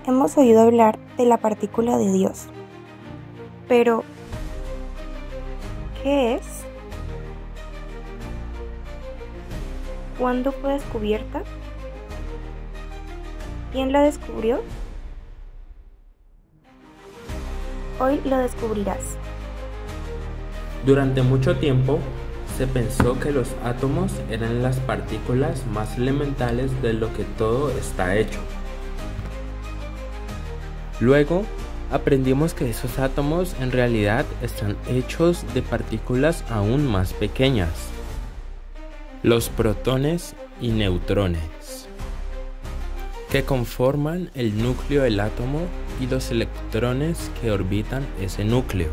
Hemos oído hablar de la partícula de Dios, pero ¿qué es? ¿Cuándo fue descubierta? ¿Quién la descubrió? Hoy lo descubrirás. Durante mucho tiempo se pensó que los átomos eran las partículas más elementales de lo que todo está hecho. Luego aprendimos que esos átomos en realidad están hechos de partículas aún más pequeñas, los protones y neutrones, que conforman el núcleo del átomo y los electrones que orbitan ese núcleo.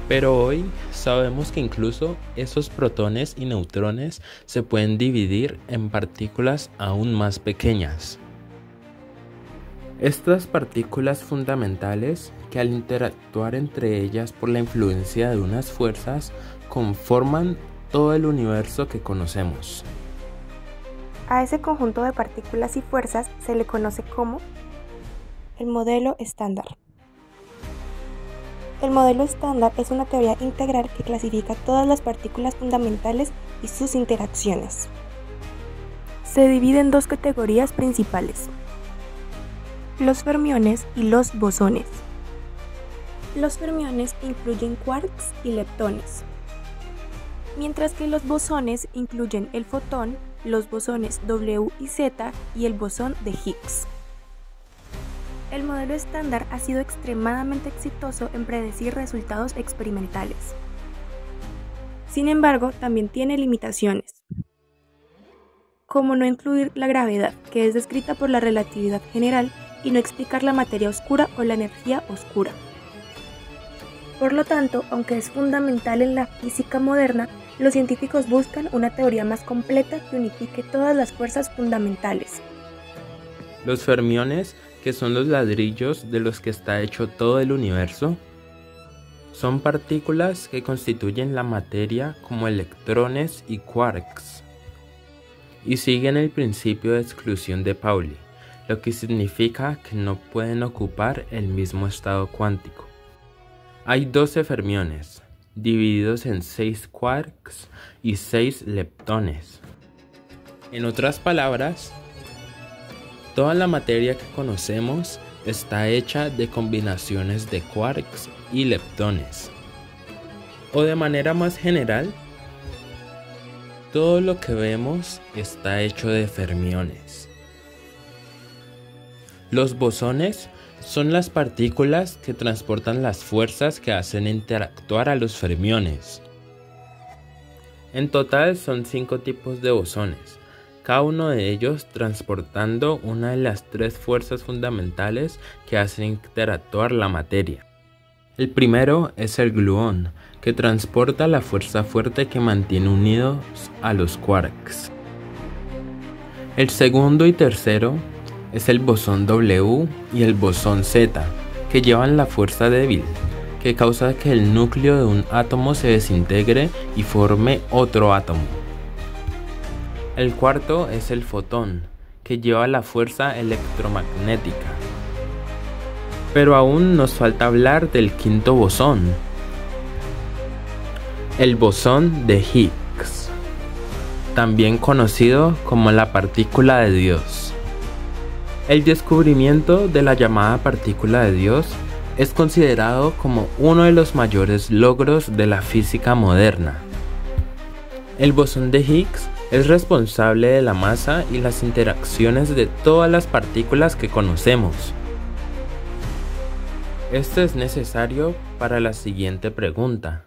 Pero hoy sabemos que incluso esos protones y neutrones se pueden dividir en partículas aún más pequeñas. Estas partículas fundamentales, que al interactuar entre ellas por la influencia de unas fuerzas, conforman todo el universo que conocemos. A ese conjunto de partículas y fuerzas se le conoce como el modelo estándar. El modelo estándar es una teoría integral que clasifica todas las partículas fundamentales y sus interacciones. Se divide en dos categorías principales: los fermiones y los bosones. Los fermiones incluyen quarks y leptones, mientras que los bosones incluyen el fotón, los bosones W y Z y el bosón de Higgs. El modelo estándar ha sido extremadamente exitoso en predecir resultados experimentales. Sin embargo, también tiene limitaciones, como no incluir la gravedad, que es descrita por la relatividad general, y no explicar la materia oscura o la energía oscura. Por lo tanto, aunque es fundamental en la física moderna, los científicos buscan una teoría más completa que unifique todas las fuerzas fundamentales. Los fermiones, que son los ladrillos de los que está hecho todo el universo, son partículas que constituyen la materia como electrones y quarks, y siguen el principio de exclusión de Pauli, lo que significa que no pueden ocupar el mismo estado cuántico. Hay 12 fermiones, divididos en 6 quarks y 6 leptones. En otras palabras, toda la materia que conocemos está hecha de combinaciones de quarks y leptones. O de manera más general, todo lo que vemos está hecho de fermiones. Los bosones son las partículas que transportan las fuerzas que hacen interactuar a los fermiones. En total son 5 tipos de bosones, cada uno de ellos transportando una de las 3 fuerzas fundamentales que hacen interactuar la materia. El primero es el gluón, que transporta la fuerza fuerte que mantiene unidos a los quarks. El segundo y tercero es el bosón W y el bosón Z, que llevan la fuerza débil, que causa que el núcleo de un átomo se desintegre y forme otro átomo. El cuarto es el fotón, que lleva la fuerza electromagnética. Pero aún nos falta hablar del quinto bosón, el bosón de Higgs, también conocido como la partícula de Dios. El descubrimiento de la llamada partícula de Dios es considerado como uno de los mayores logros de la física moderna. El bosón de Higgs es responsable de la masa y las interacciones de todas las partículas que conocemos. Esto es necesario para la siguiente pregunta: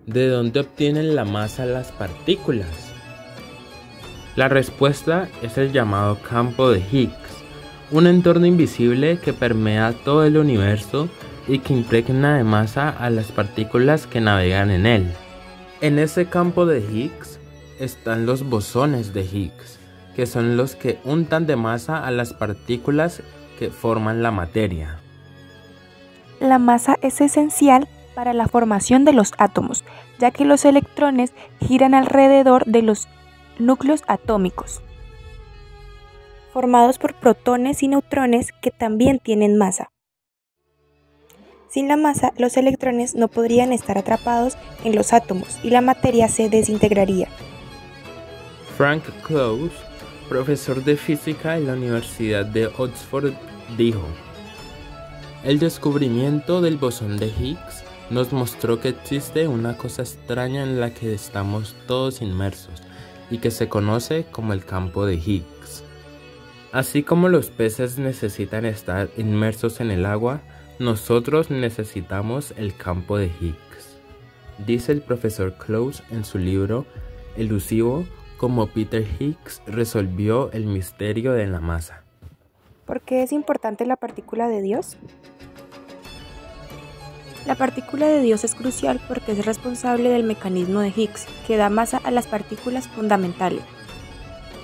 ¿de dónde obtienen la masa las partículas? La respuesta es el llamado campo de Higgs, un entorno invisible que permea todo el universo y que impregna de masa a las partículas que navegan en él. En ese campo de Higgs están los bosones de Higgs, que son los que untan de masa a las partículas que forman la materia. La masa es esencial para la formación de los átomos, ya que los electrones giran alrededor de los núcleos atómicos, formados por protones y neutrones que también tienen masa. Sin la masa, los electrones no podrían estar atrapados en los átomos y la materia se desintegraría. Frank Close, profesor de física en la Universidad de Oxford, dijo: "El descubrimiento del bosón de Higgs nos mostró que existe una cosa extraña en la que estamos todos inmersos y que se conoce como el campo de Higgs. Así como los peces necesitan estar inmersos en el agua, nosotros necesitamos el campo de Higgs", dice el profesor Close en su libro elusivo Cómo Peter Higgs resolvió el misterio de la masa. ¿Por qué es importante la partícula de Dios? La partícula de Dios es crucial porque es responsable del mecanismo de Higgs, que da masa a las partículas fundamentales.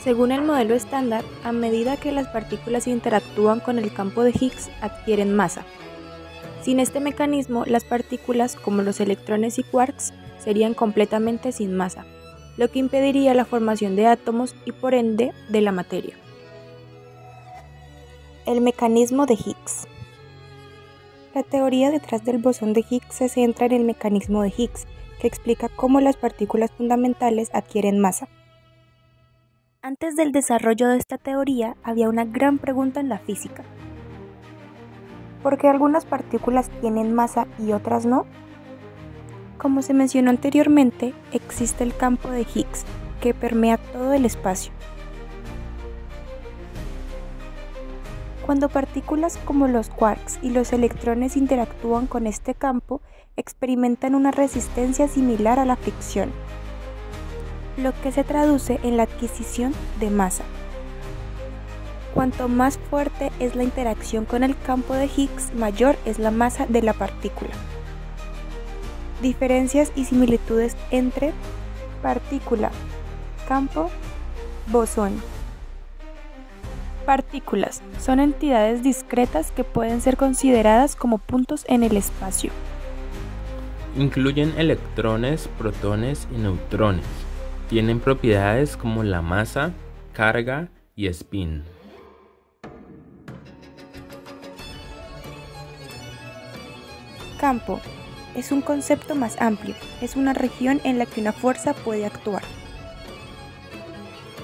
Según el modelo estándar, a medida que las partículas interactúan con el campo de Higgs, adquieren masa. Sin este mecanismo, las partículas, como los electrones y quarks, serían completamente sin masa, lo que impediría la formación de átomos y por ende de la materia. El mecanismo de Higgs. La teoría detrás del bosón de Higgs se centra en el mecanismo de Higgs, que explica cómo las partículas fundamentales adquieren masa. Antes del desarrollo de esta teoría, había una gran pregunta en la física. ¿Por qué algunas partículas tienen masa y otras no? Como se mencionó anteriormente, existe el campo de Higgs, que permea todo el espacio. Cuando partículas como los quarks y los electrones interactúan con este campo, experimentan una resistencia similar a la fricción, lo que se traduce en la adquisición de masa. Cuanto más fuerte es la interacción con el campo de Higgs, mayor es la masa de la partícula. Diferencias y similitudes entre partícula, campo, bosón. Partículas son entidades discretas que pueden ser consideradas como puntos en el espacio. Incluyen electrones, protones y neutrones. Tienen propiedades como la masa, carga y spin. Campo es un concepto más amplio, es una región en la que una fuerza puede actuar.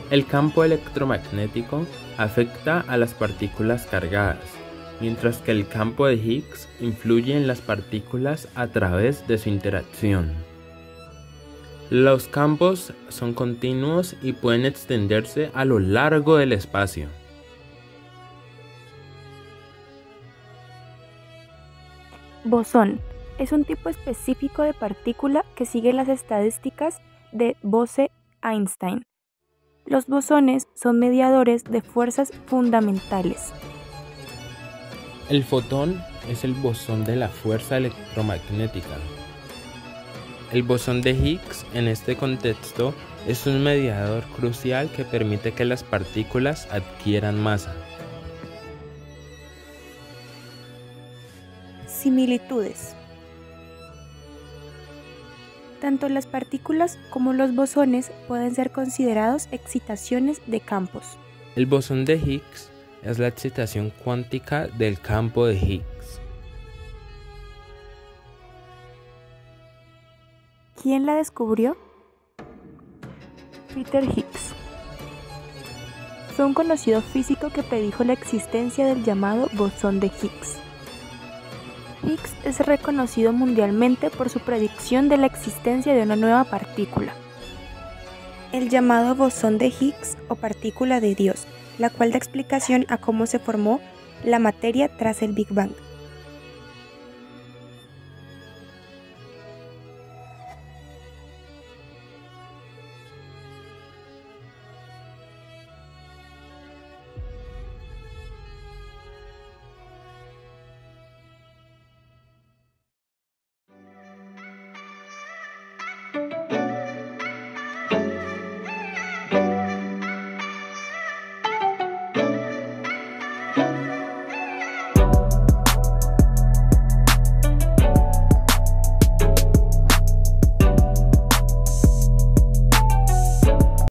El campo electromagnético afecta a las partículas cargadas, mientras que el campo de Higgs influye en las partículas a través de su interacción. Los campos son continuos y pueden extenderse a lo largo del espacio. Bosón es un tipo específico de partícula que sigue las estadísticas de Bose-Einstein. Los bosones son mediadores de fuerzas fundamentales. El fotón es el bosón de la fuerza electromagnética. El bosón de Higgs, en este contexto, es un mediador crucial que permite que las partículas adquieran masa. Similitudes. Tanto las partículas como los bosones pueden ser considerados excitaciones de campos. El bosón de Higgs es la excitación cuántica del campo de Higgs. ¿Quién la descubrió? Peter Higgs. Fue un conocido físico que predijo la existencia del llamado bosón de Higgs. Higgs es reconocido mundialmente por su predicción de la existencia de una nueva partícula, el llamado bosón de Higgs o partícula de Dios, la cual da explicación a cómo se formó la materia tras el Big Bang.